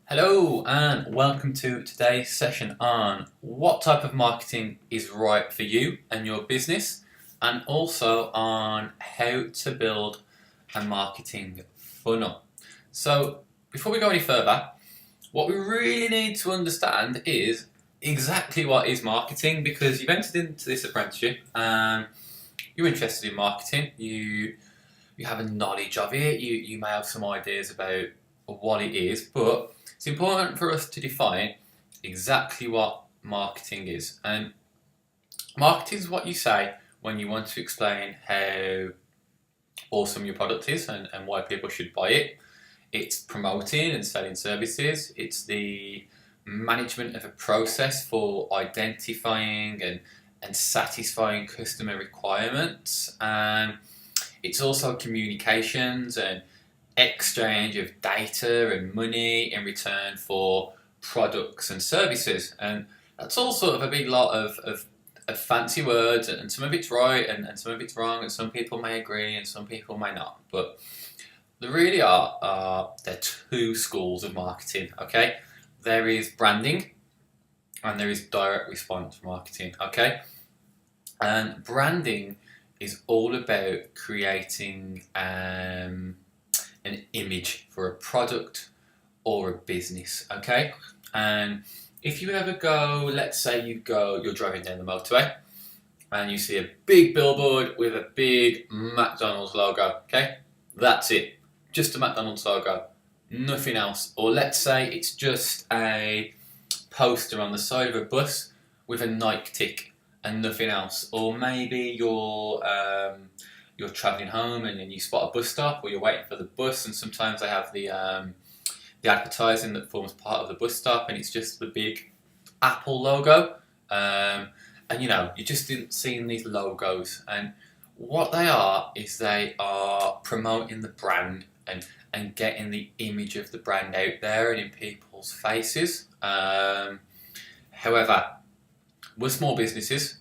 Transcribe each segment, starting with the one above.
Hello and welcome to today's session on what type of marketing is right for you and your business, and also on how to build a marketing funnel. So before we go any further, what we really need to understand is exactly what is marketing, because you've entered into this apprenticeship and you're interested in marketing, you have a knowledge of it, you may have some ideas about what it is, but it's important for us to define exactly what marketing is. And marketing is what you say when you want to explain how awesome your product is and why people should buy it. It's promoting and selling services. It's the management of a process for identifying and satisfying customer requirements. And it's also communications and exchange of data and money in return for products and services. And that's all sort of a big lot of fancy words, and some of it's right and some of it's wrong, and some people may agree and some people may not. But there really there are two schools of marketing, okay? There is branding and there is direct response marketing, okay? And branding is all about creating an image for a product or a business, okay? And if you ever go, let's say you're driving down the motorway and you see a big billboard with a big McDonald's logo, okay? That's it, just a McDonald's logo, nothing else. Or let's say it's just a poster on the side of a bus with a Nike tick and nothing else. Or maybe you're travelling home and then you spot a bus stop, or you're waiting for the bus, and sometimes they have the advertising that forms part of the bus stop, and it's just the big Apple logo. And you just didn't see these logos, and what they are is they are promoting the brand and getting the image of the brand out there and in people's faces. However, we're small businesses,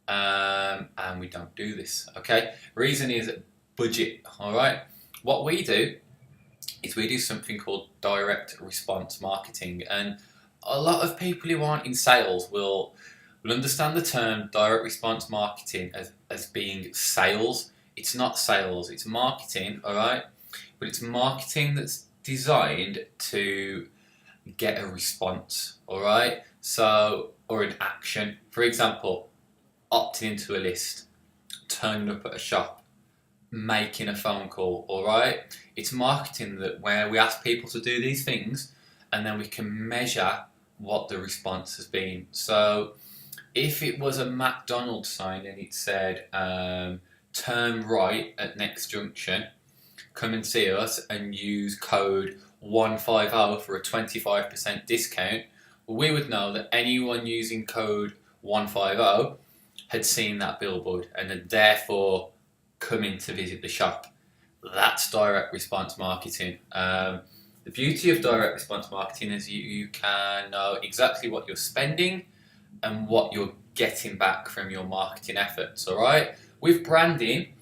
and we don't do this, okay? Reason is budget, all right? What we do is we do something called direct response marketing, and a lot of people who aren't in sales will understand the term direct response marketing as being sales. It's not sales, it's marketing, all right? But it's marketing that's designed to get a response, all right? So, or an action. For example, opting into a list, turning up at a shop, making a phone call, all right? It's marketing that where we ask people to do these things and then we can measure what the response has been. So if it was a McDonald's sign and it said, turn right at next junction, come and see us and use code 150 for a 25% discount, we would know that anyone using code 150 had seen that billboard and had therefore come in to visit the shop. That's direct response marketing. The beauty of direct response marketing is you can know exactly what you're spending and what you're getting back from your marketing efforts, all right? With branding,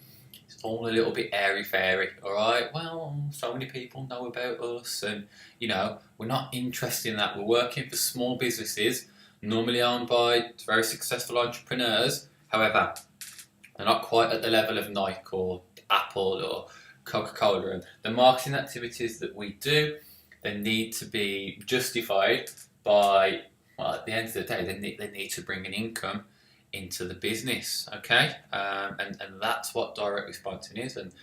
it's all a little bit airy-fairy, all right? Well, so many people know about us, and we're not interested in that. We're working for small businesses, normally owned by very successful entrepreneurs. However, they're not quite at the level of Nike or Apple or Coca-Cola. And the marketing activities that we do, they need to be justified by, well, at the end of the day, they need to bring an income into the business, okay? And that's what direct responsing is, and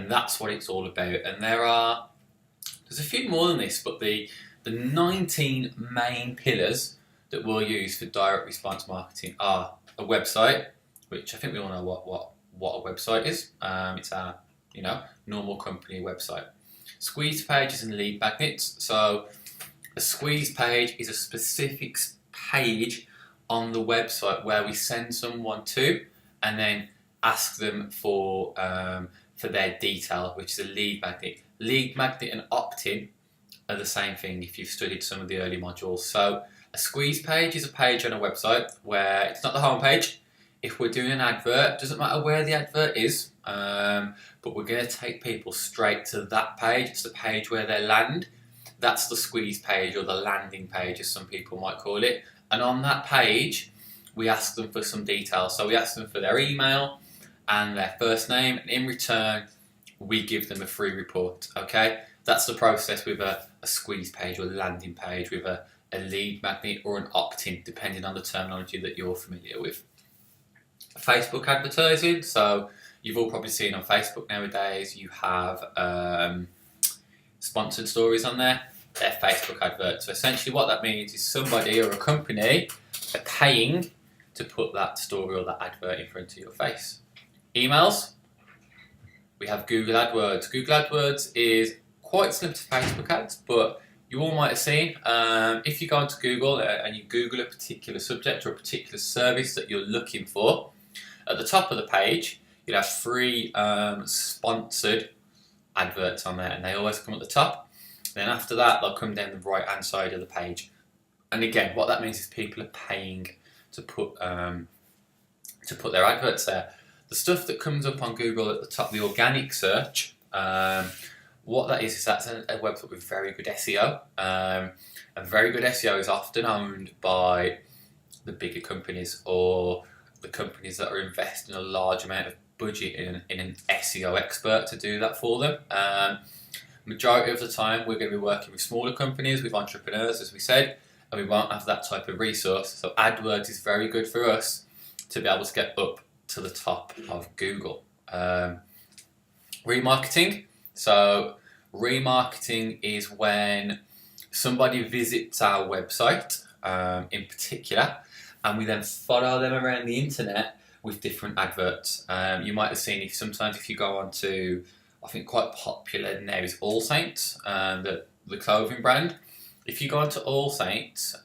that's what it's all about. And there's a few more than this, but the 19 main pillars that we'll use for direct response marketing are a website, which I think we all know what a website is. It's our normal company website. Squeeze pages and lead magnets. So a squeeze page is a specific page on the website where we send someone to and then ask them for their detail, which is a lead magnet. Lead magnet and opt-in are the same thing if you've studied some of the early modules. So a squeeze page is a page on a website where it's not the home page. If we're doing an advert, it doesn't matter where the advert is, but we're going to take people straight to that page. It's the page where they land. That's the squeeze page, or the landing page as some people might call it. And on that page we ask them for some details. So we ask them for their email and their first name, and in return we give them a free report. Okay, that's the process with a squeeze page or landing page, with a lead magnet or an opt-in, depending on the terminology that you're familiar with. Facebook advertising. So you've all probably seen on Facebook nowadays you have sponsored stories on there. They're Facebook adverts. So essentially what that means is somebody or a company are paying to put that story or that advert in front of your face. Emails. We have Google AdWords. Google AdWords is quite similar to Facebook ads, but you all might have seen, if you go onto Google and you Google a particular subject or a particular service that you're looking for, at the top of the page you'll have 3 sponsored adverts on there, and they always come at the top. Then after that they'll come down the right hand side of the page, and again what that means is people are paying to put their adverts there. The stuff that comes up on Google at the top, the organic search, what that is that's a website with very good SEO. And very good SEO is often owned by the bigger companies, or the companies that are investing a large amount of budget in an SEO expert to do that for them. Majority of the time we're going to be working with smaller companies, with entrepreneurs, as we said, and we won't have that type of resource. So AdWords is very good for us to be able to get up to the top of Google. Remarketing. So remarketing is when somebody visits our website in particular, and we then follow them around the internet with different adverts. You might have seen if you go on to, I think quite popular now is All Saints, the clothing brand. If you go onto All Saints,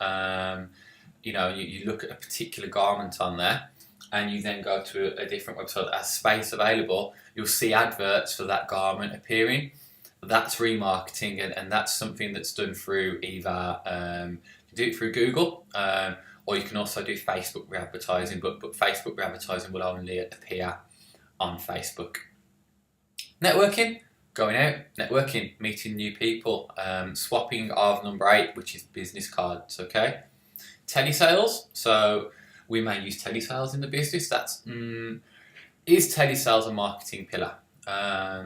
you look at a particular garment on there, and you then go to a different website that has space available, you'll see adverts for that garment appearing. That's remarketing, and that's something that's done through either you do it through Google, or you can also do Facebook advertising, but Facebook advertising will only appear on Facebook. Networking, going out, networking, meeting new people, swapping of number 8, which is business cards. Okay, telesales. So we may use telesales in the business. Is telesales a marketing pillar?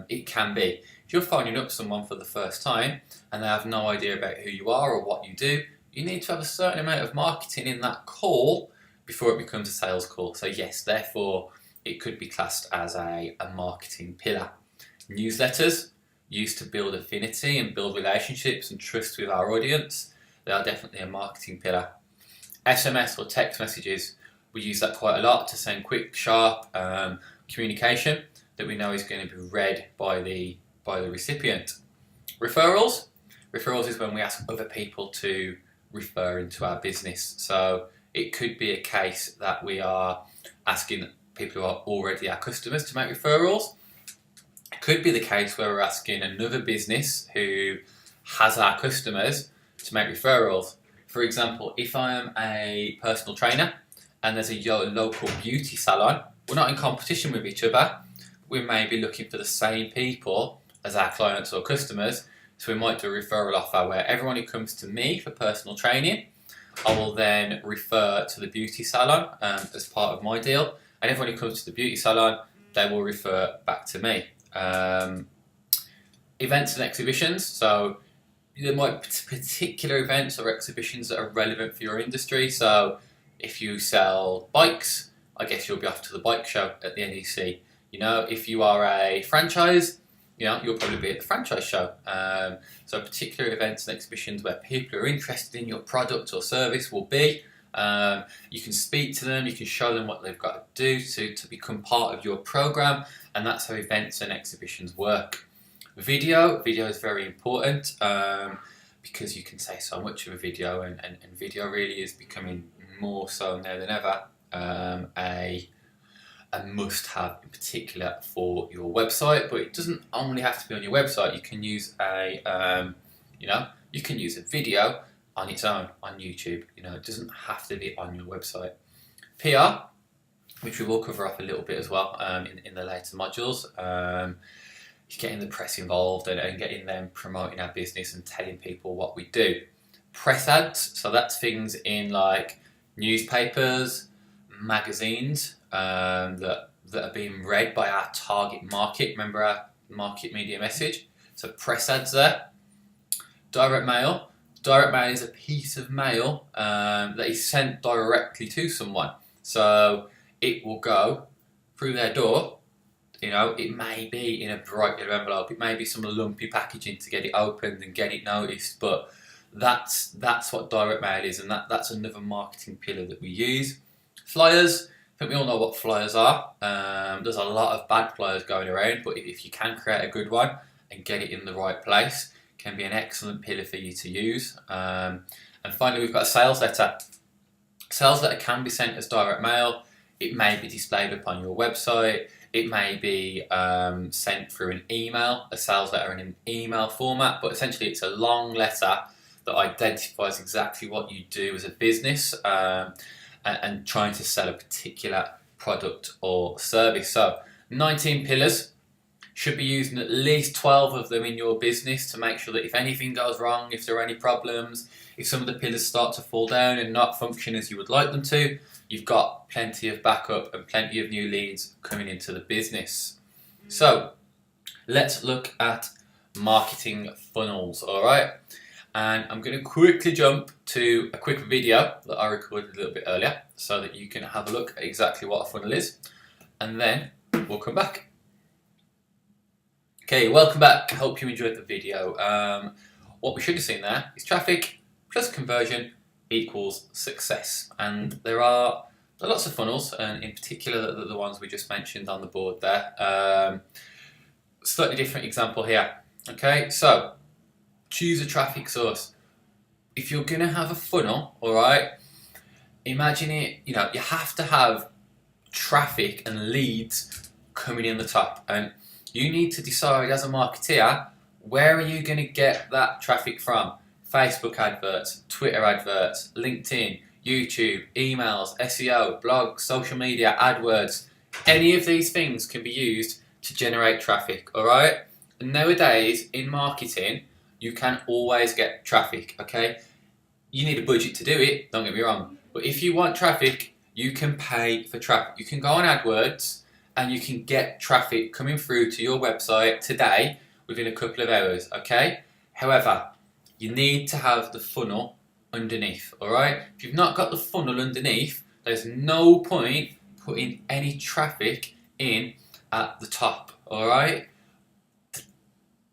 It can be. If you're phoning up someone for the first time and they have no idea about who you are or what you do, you need to have a certain amount of marketing in that call before it becomes a sales call. So yes, therefore it could be classed as a marketing pillar. Newsletters, used to build affinity and build relationships and trust with our audience. They are definitely a marketing pillar. SMS or text messages, we use that quite a lot to send quick, sharp communication that we know is going to be read by the recipient. Referrals is when we ask other people to refer into our business. So it could be a case that we are asking people who are already our customers to make referrals. It could be the case where we're asking another business who has our customers to make referrals. For example, if I am a personal trainer and there's a local beauty salon, we're not in competition with each other. We may be looking for the same people as our clients or customers, so we might do a referral offer where everyone who comes to me for personal training, I will then refer to the beauty salon as part of my deal, and everyone who comes to the beauty salon, they will refer back to me. Events and exhibitions, so there might be particular events or exhibitions that are relevant for your industry. So if you sell bikes, I guess you'll be off to the bike show at the NEC. If you are a franchise, you'll probably be at the franchise show. So particular events and exhibitions where people are interested in your product or service will be. You can speak to them, you can show them what they've got to do to become part of your program, and that's how events and exhibitions work. Video is very important because you can say so much of a video, and video really is becoming more so now than ever a must-have, in particular for your website. But it doesn't only have to be on your website. You can use a video on its own on YouTube. It doesn't have to be on your website. PR, which we will cover off a little bit as well in the later modules. getting the press involved and getting them promoting our business and telling people what we do. Press ads, so that's things in like newspapers, magazines that are being read by our target market. Remember our market media message? So press ads there. Direct mail. Direct mail is a piece of mail that is sent directly to someone. So it will go through their door. You know, it may be in a bright yellow envelope. It may be some lumpy packaging to get it opened and get it noticed. But that's what direct mail is, and that's another marketing pillar that we use. Flyers. I think we all know what flyers are. There's a lot of bad flyers going around, but if you can create a good one and get it in the right place, it can be an excellent pillar for you to use. And finally, we've got a sales letter. Sales letter can be sent as direct mail. It may be displayed upon your website. It may be sent through an email, a sales letter in an email format, but essentially it's a long letter that identifies exactly what you do as a business and trying to sell a particular product or service. So 19 pillars, should be using at least 12 of them in your business to make sure that if anything goes wrong, if there are any problems, if some of the pillars start to fall down and not function as you would like them to, you've got plenty of backup and plenty of new leads coming into the business. So let's look at marketing funnels, all right? And I'm going to quickly jump to a quick video that I recorded a little bit earlier so that you can have a look at exactly what a funnel is, and then we'll come back. Okay, welcome back. I hope you enjoyed the video. What we should have seen there is traffic plus conversion equals success. And there are lots of funnels, and in particular the ones we just mentioned on the board there. Slightly different example here. Okay, so choose a traffic source. If you're going to have a funnel, all right, imagine it, you have to have traffic and leads coming in the top. And you need to decide as a marketeer, where are you going to get that traffic from? Facebook adverts, Twitter adverts, LinkedIn, YouTube, emails, SEO, blogs, social media, AdWords. Any of these things can be used to generate traffic, all right? And nowadays, in marketing, you can always get traffic, okay? You need a budget to do it, don't get me wrong. But if you want traffic, you can pay for traffic. You can go on AdWords and you can get traffic coming through to your website today within a couple of hours, okay? However, you need to have the funnel underneath, all right? If you've not got the funnel underneath, there's no point putting any traffic in at the top, all right?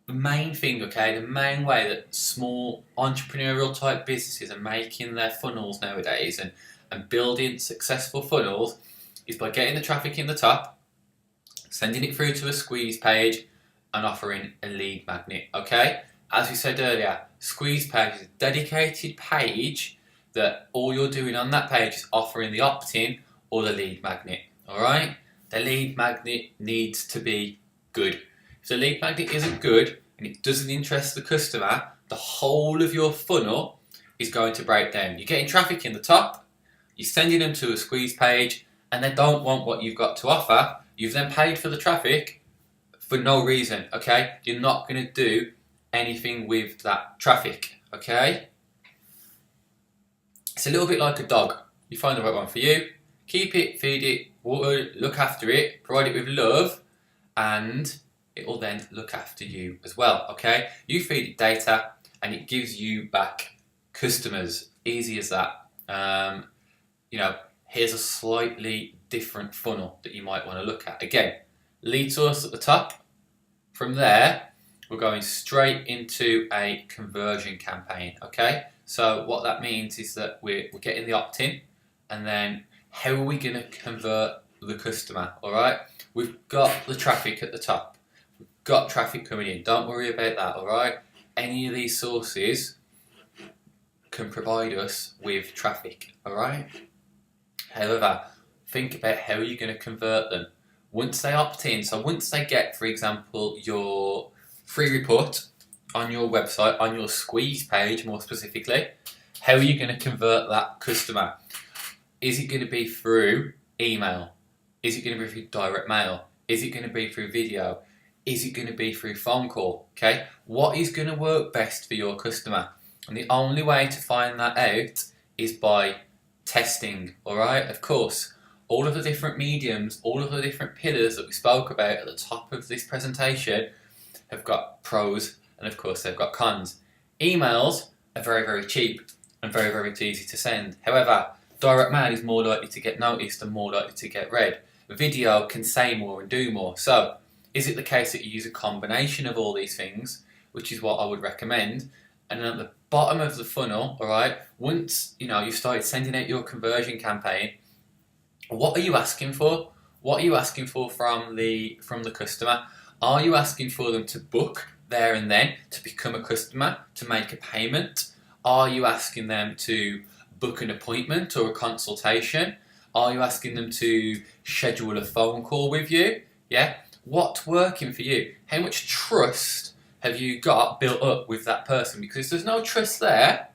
The main thing, okay, the main way that small entrepreneurial type businesses are making their funnels nowadays and building successful funnels is by getting the traffic in the top, sending it through to a squeeze page, and offering a lead magnet, okay? As we said earlier, squeeze page is a dedicated page that all you're doing on that page is offering the opt-in or the lead magnet, all right? The lead magnet needs to be good. If the lead magnet isn't good and it doesn't interest the customer, the whole of your funnel is going to break down. You're getting traffic in the top, you're sending them to a squeeze page, and they don't want what you've got to offer. You've then paid for the traffic for no reason, okay? You're not going to do anything with that traffic, okay? It's a little bit like a dog. You find the right one for you, keep it, feed it, water, look after it, provide it with love, and it will then look after you as well, okay? You feed it data and it gives you back customers. Easy as that. Here's a slightly different funnel that you might want to look at. Again, lead source at the top. From there, we're going straight into a conversion campaign, okay? So what that means is that we're getting the opt-in, and then how are we going to convert the customer, all right? We've got the traffic at the top. We've got traffic coming in. Don't worry about that, all right? Any of these sources can provide us with traffic, all right? However, think about how you're going to convert them. Once they opt in, so once they get, for example, your free report on your website, on your squeeze page more specifically, how are you going to convert that customer? Is it going to be through email? Is it going to be through direct mail? Is it going to be through video? Is it going to be through phone call? Okay, what is going to work best for your customer? And the only way to find that out is by testing, all right? Of course, all of the different mediums, all of the different pillars that we spoke about at the top of this presentation have got pros and of course they've got cons. Emails are very, very cheap and very, very easy to send. However, direct mail is more likely to get noticed and more likely to get read. Video can say more and do more. So, is it the case that you use a combination of all these things, which is what I would recommend? And then at the bottom of the funnel, all right, once you've started sending out your conversion campaign, what are you asking for? What are you asking for from the customer? Are you asking for them to book there and then, to become a customer, to make a payment? Are you asking them to book an appointment or a consultation? Are you asking them to schedule a phone call with you? Yeah? What's working for you? How much trust have you got built up with that person? Because if there's no trust there,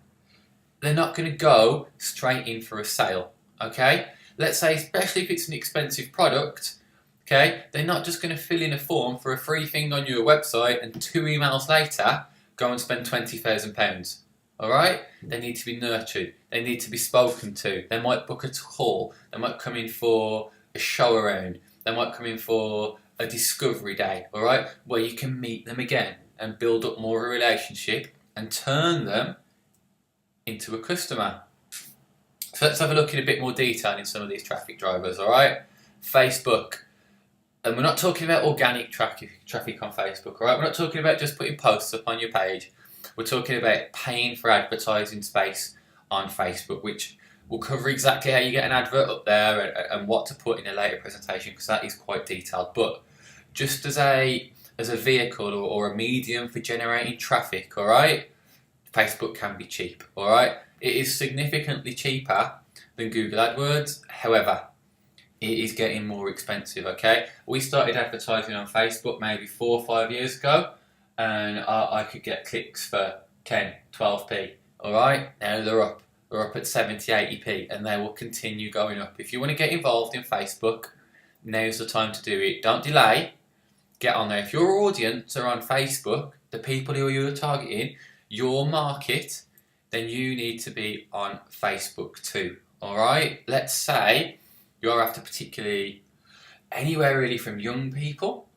they're not going to go straight in for a sale, okay? Let's say, especially if it's an expensive product, okay, they're not just going to fill in a form for a free thing on your website and 2 emails later go and spend £20,000, all right? They need to be nurtured. They need to be spoken to. They might book a call. They might come in for a show around. They might come in for a discovery day, all right, where you can meet them again and build up more of a relationship and turn them into a customer. So let's have a look in a bit more detail in some of these traffic drivers, all right? Facebook. And we're not talking about organic traffic on Facebook, all right? We're not talking about just putting posts up on your page. We're talking about paying for advertising space on Facebook, which will cover exactly how you get an advert up there and what to put in a later presentation, because that is quite detailed. But just as a vehicle or a medium for generating traffic, all right, Facebook can be cheap, all right? It is significantly cheaper than Google AdWords. However, it is getting more expensive, okay? We started advertising on Facebook maybe 4 or 5 years ago, and I could get clicks for 10, 12p, all right? Now they're up. They're up at 70, 80p, and they will continue going up. If you want to get involved in Facebook, now's the time to do it. Don't delay. Get on there. If your audience are on Facebook, the people who you're targeting, your market, then you need to be on Facebook too, all right? Let's say you're after particularly anywhere really from young people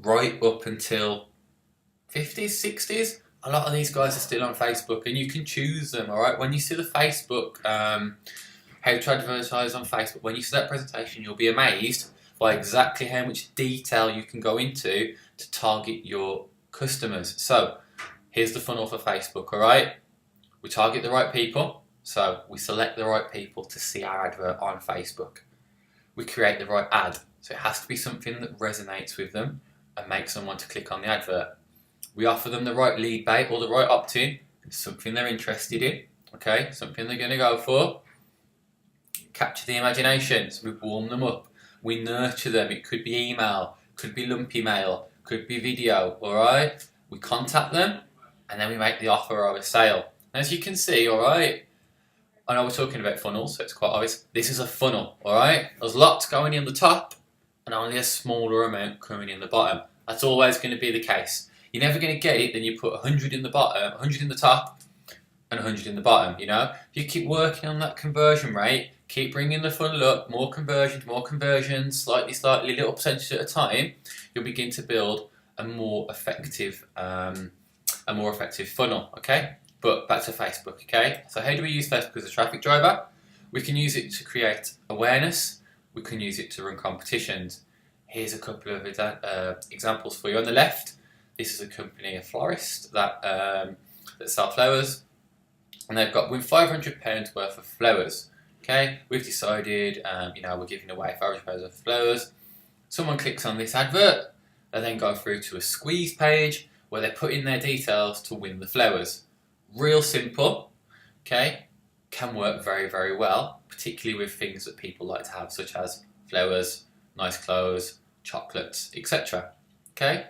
right up until 50s, 60s. A lot of these guys are still on Facebook, and you can choose them, all right? When you see the Facebook, how to advertise on Facebook, when you see that presentation, you'll be amazed by exactly how much detail you can go into to target your customers. So here's the funnel for Facebook, all right? We target the right people, so we select the right people to see our advert on Facebook. We create the right ad, so it has to be something that resonates with them and makes them want to click on the advert. We offer them the right lead bait or the right opt-in, something they're interested in, okay, something they're going to go for. Capture the imagination, so we warm them up, we nurture them. It could be email, could be lumpy mail, could be video, all right? We contact them, and then we make the offer of a sale. As you can see, all right, I know we're talking about funnels, so it's quite obvious. This is a funnel, all right? There's lots going in the top and only a smaller amount coming in the bottom. That's always going to be the case. You're never going to get it, then you put 100 in the bottom, 100 in the top, and 100 in the bottom, you know? If you keep working on that conversion rate, keep bringing the funnel up, more conversions, slightly, little percentage at a time, you'll begin to build a more effective funnel, okay? But back to Facebook, okay? So how do we use Facebook as a traffic driver? We can use it to create awareness. We can use it to run competitions. Here's a couple of examples for you. On the left, this is a company, a florist, that sell flowers. And they've got win £500 worth of flowers. Okay, we've decided, we're giving away £500 worth of flowers. Someone clicks on this advert. They then go through to a squeeze page where they put in their details to win the flowers. Real simple, okay, can work very, very well, particularly with things that people like to have, such as flowers, nice clothes, chocolates, etc. Okay,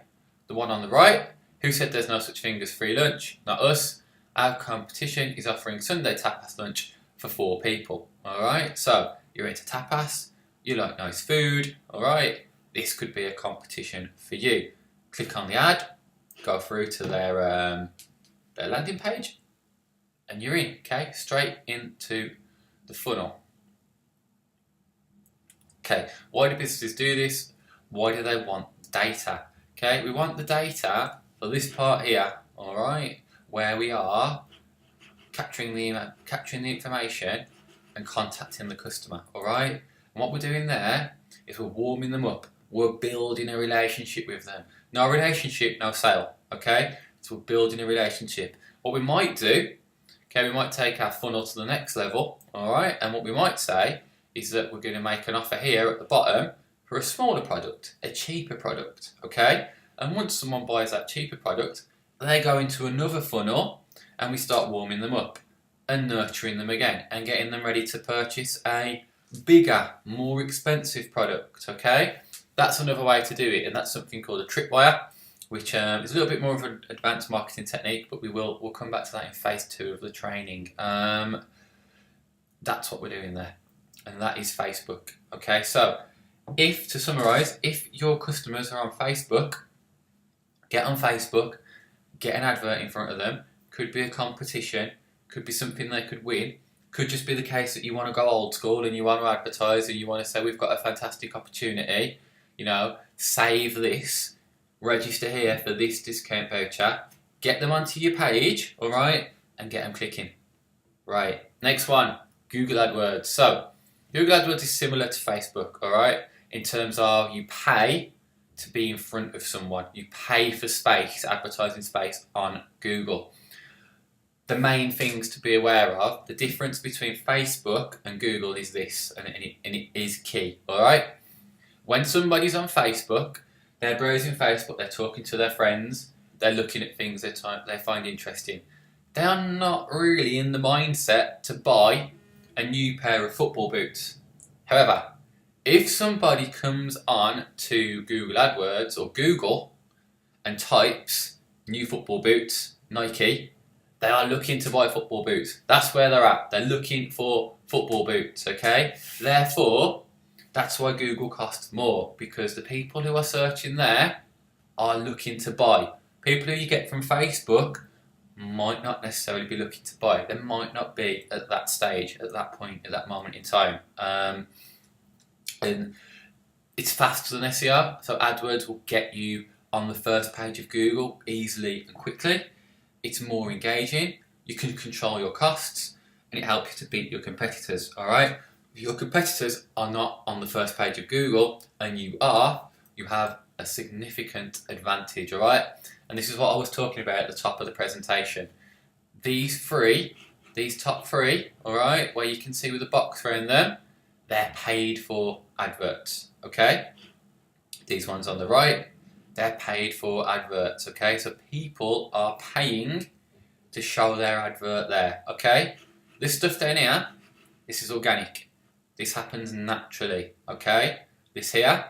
the one on the right, who said there's no such thing as free lunch? Not us. Our competition is offering Sunday tapas lunch for 4 people, alright? So, you're into tapas, you like nice food, alright? This could be a competition for you. click on the ad, go through to their landing page, and you're in, okay? Straight into the funnel. Okay, why do businesses do this? Why do they want data? Okay, we want the data for this part here, all right, where we are capturing the information and contacting the customer, all right? And what we're doing there is we're warming them up. We're building a relationship with them. No relationship, no sale, okay? So we're building a relationship. What we might do, okay, we might take our funnel to the next level, all right? And what we might say is that we're going to make an offer here at the bottom for a smaller product, a cheaper product, okay? And once someone buys that cheaper product, they go into another funnel and we start warming them up and nurturing them again and getting them ready to purchase a bigger, more expensive product, okay? That's another way to do it, and that's something called a tripwire, which is a little bit more of an advanced marketing technique, but we'll come back to that in phase 2 of the training. That's what we're doing there, and that is Facebook, okay? So, to summarise, if your customers are on Facebook, get on Facebook, get an advert in front of them. Could be a competition, could be something they could win, could just be the case that you want to go old school and you want to advertise and you want to say we've got a fantastic opportunity, you know, save this, register here for this discount voucher, get them onto your page, all right, and get them clicking. Right, next one, Google AdWords. So, Google AdWords is similar to Facebook, all right, in terms of you pay to be in front of someone. You pay for space, advertising space on Google. The main things to be aware of, the difference between Facebook and Google is this, and it is key, all right? When somebody's on Facebook, they're browsing Facebook, they're talking to their friends, they're looking at things they find interesting. They are not really in the mindset to buy a new pair of football boots. However, if somebody comes on to Google AdWords or Google and types new football boots, Nike, they are looking to buy football boots. That's where they're at. They're looking for football boots, okay? Therefore, that's why Google costs more, because the people who are searching there are looking to buy. People who you get from Facebook might not necessarily be looking to buy. They might not be at that stage, at that point, at that moment in time. And it's faster than SEO, so AdWords will get you on the first page of Google easily and quickly. It's more engaging, you can control your costs, and it helps you to beat your competitors, all right? If your competitors are not on the first page of Google, and you have a significant advantage, all right? And this is what I was talking about at the top of the presentation. These top three, all right, where you can see with a box around them, they're paid for adverts, okay? These ones on the right, they're paid for adverts, okay? So people are paying to show their advert there, okay? This stuff down here, this is organic. This happens naturally, okay? This here,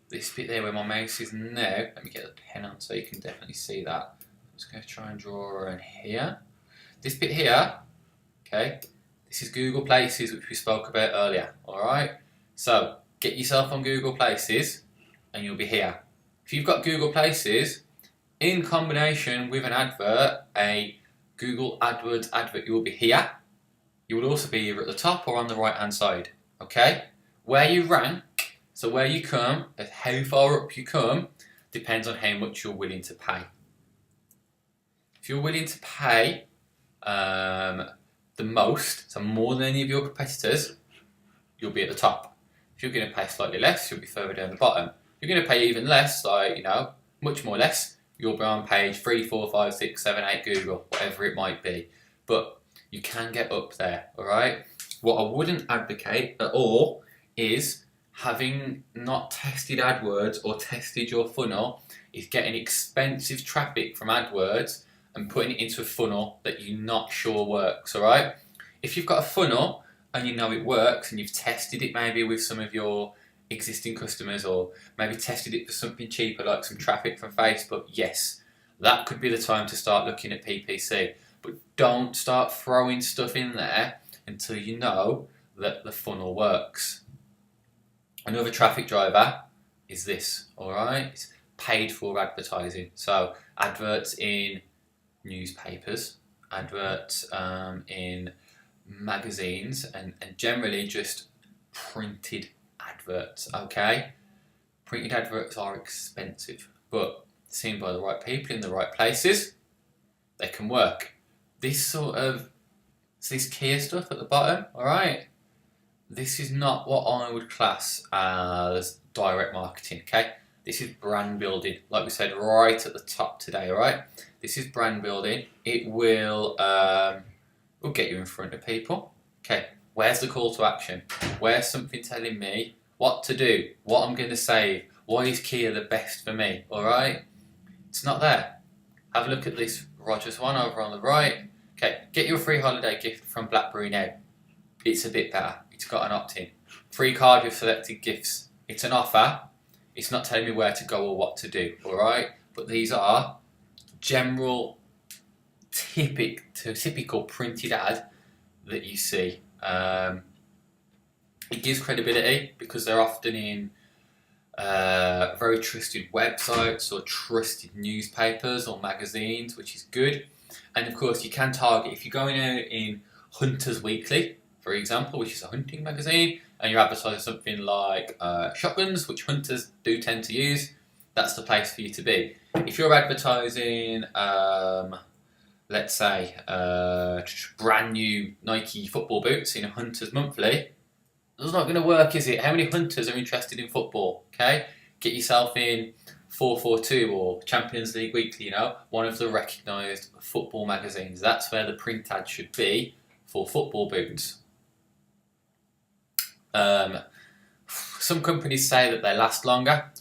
this bit there where my mouse is now, let me get the pen on so you can definitely see that. I'm just going to try and draw around here. This bit here, okay, this is Google Places, which we spoke about earlier, alright? So, get yourself on Google Places, and you'll be here. If you've got Google Places, in combination with an advert, a Google AdWords advert, you will be here. You will also be either at the top or on the right hand side, okay? Where you rank, so where you come, and how far up you come, depends on how much you're willing to pay. If you're willing to pay the most, so more than any of your competitors, you'll be at the top. If you're going to pay slightly less, you'll be further down the bottom. If you're going to pay even less, like, you know, much more less, you'll be on page 3, 4, 5, 6, 7, 8 Google, whatever it might be. But you can get up there, alright? What I wouldn't advocate at all is having not tested AdWords or tested your funnel, is getting expensive traffic from AdWords and putting it into a funnel that you're not sure works, alright? If you've got a funnel and you know it works and you've tested it maybe with some of your existing customers or maybe tested it for something cheaper like some traffic from Facebook, yes, that could be the time to start looking at PPC. But don't start throwing stuff in there until you know that the funnel works. Another traffic driver is this, alright? It's paid for advertising. So adverts in newspapers, adverts in magazines, and generally just printed adverts. Okay, printed adverts are expensive, but seen by the right people in the right places, they can work. This Kia stuff at the bottom, all right, this is not what I would class as direct marketing. Okay, this is brand building, like we said right at the top today. All right, this is brand building. It will get you in front of people. Okay, where's the call to action? Where's something telling me what to do, what I'm going to save? Why is Kia the best for me? All right, it's not there. Have a look at this Rogers one over on the right. Okay, get your free holiday gift from BlackBerry now. It's a bit better. It's got an opt-in. Free card with selected gifts. It's an offer. It's not telling me where to go or what to do. All right, but these are general, typical printed ad that you see. It gives credibility because they're often in very trusted websites or trusted newspapers or magazines, which is good. And of course, you can target if you're going out in Hunter's Weekly, for example, which is a hunting magazine, and you're advertising something like shotguns, which hunters do tend to use. That's the place for you to be. If you're advertising, let's say, brand new Nike football boots in a Hunter's Monthly, it's not going to work, is it? How many hunters are interested in football? Okay, get yourself in 442 or Champions League Weekly, one of the recognised football magazines. That's where the print ad should be for football boots. Some companies say that they last longer,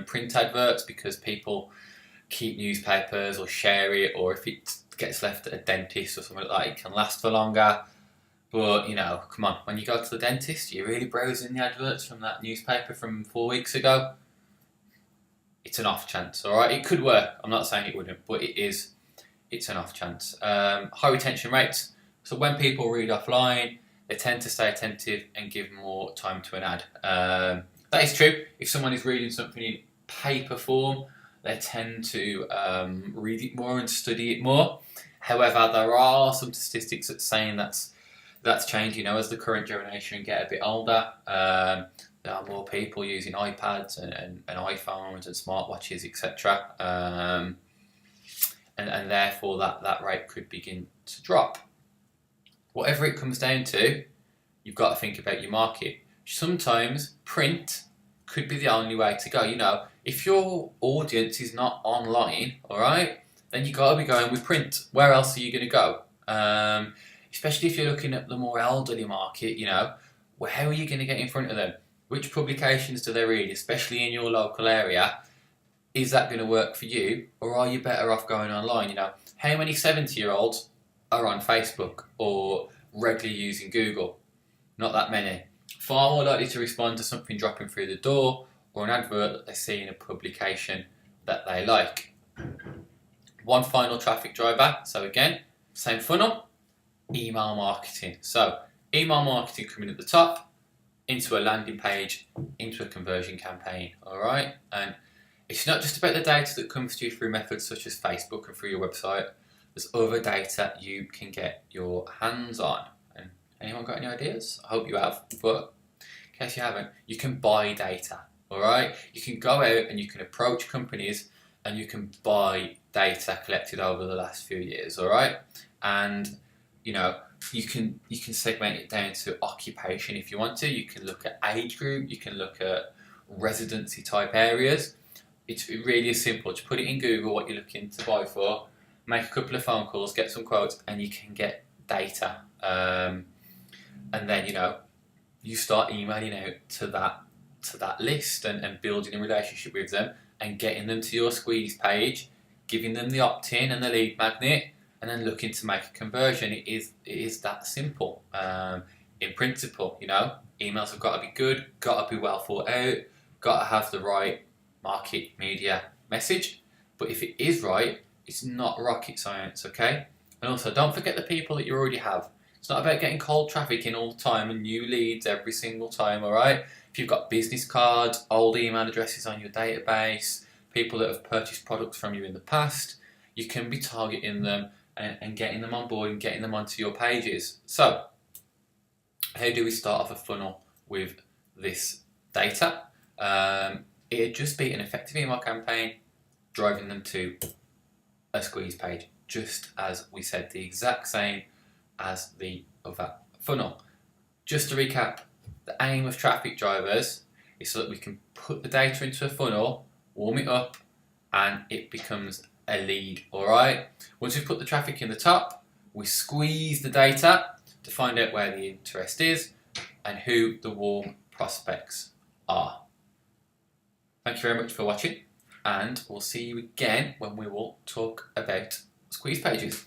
print adverts, because people keep newspapers or share it, or if it gets left at a dentist or something like that, it can last for longer. But, come on, when you go to the dentist, you're really browsing the adverts from that newspaper from 4 weeks ago. It's an off chance, all right? It could work. I'm not saying it wouldn't, but it's an off chance. High retention rates. So when people read offline, they tend to stay attentive and give more time to an ad. That is true. If someone is reading something in paper form, they tend to read it more and study it more. However, there are some statistics that saying that's changing. As the current generation get a bit older, there are more people using iPads and iPhones and smartwatches, etc. And therefore that rate could begin to drop. Whatever it comes down to, you've got to think about your market. Sometimes print could be the only way to go. If your audience is not online, all right, then you got to be going with print. Where else are you going to go? Especially if you're looking at the more elderly market, how are you going to get in front of them? Which publications do they read, especially in your local area? Is that going to work for you, or are you better off going online? How many 70-year-olds are on Facebook or regularly using Google? Not that many. Far more likely to respond to something dropping through the door or an advert that they see in a publication that they like. One final traffic driver. So again, same funnel, email marketing. So email marketing coming at the top, into a landing page, into a conversion campaign. All right, and it's not just about the data that comes to you through methods such as Facebook and through your website. There's other data you can get your hands on. And anyone got any ideas? I hope you have, but in case you haven't, you can buy data. All right, you can go out and you can approach companies and you can buy data collected over the last few years. All right, and you can segment it down to occupation if you want to. You can look at age group. You can look at residency type areas. It really is simple. Just put it in Google what you're looking to buy for. Make a couple of phone calls, get some quotes, and you can get data. And then you start emailing out to that list and building a relationship with them and getting them to your squeeze page, giving them the opt-in and the lead magnet, and then looking to make a conversion. It is that simple. In principle, emails have got to be good, got to be well thought out, got to have the right market media message. But if it is right, it's not rocket science, okay? And also, don't forget the people that you already have. It's not about getting cold traffic in all the time and new leads every single time, all right? If you've got business cards, old email addresses on your database, people that have purchased products from you in the past. You can be targeting them and getting them on board and getting them onto your pages. So, how do we start off a funnel with this data? It'd just be an effective email campaign driving them to a squeeze page, just as we said, the exact same as the other funnel. Just to recap, the aim of traffic drivers is so that we can put the data into a funnel, warm it up, and it becomes a lead. Alright? Once we've put the traffic in the top, we squeeze the data to find out where the interest is and who the warm prospects are. Thank you very much for watching, and we'll see you again when we will talk about squeeze pages.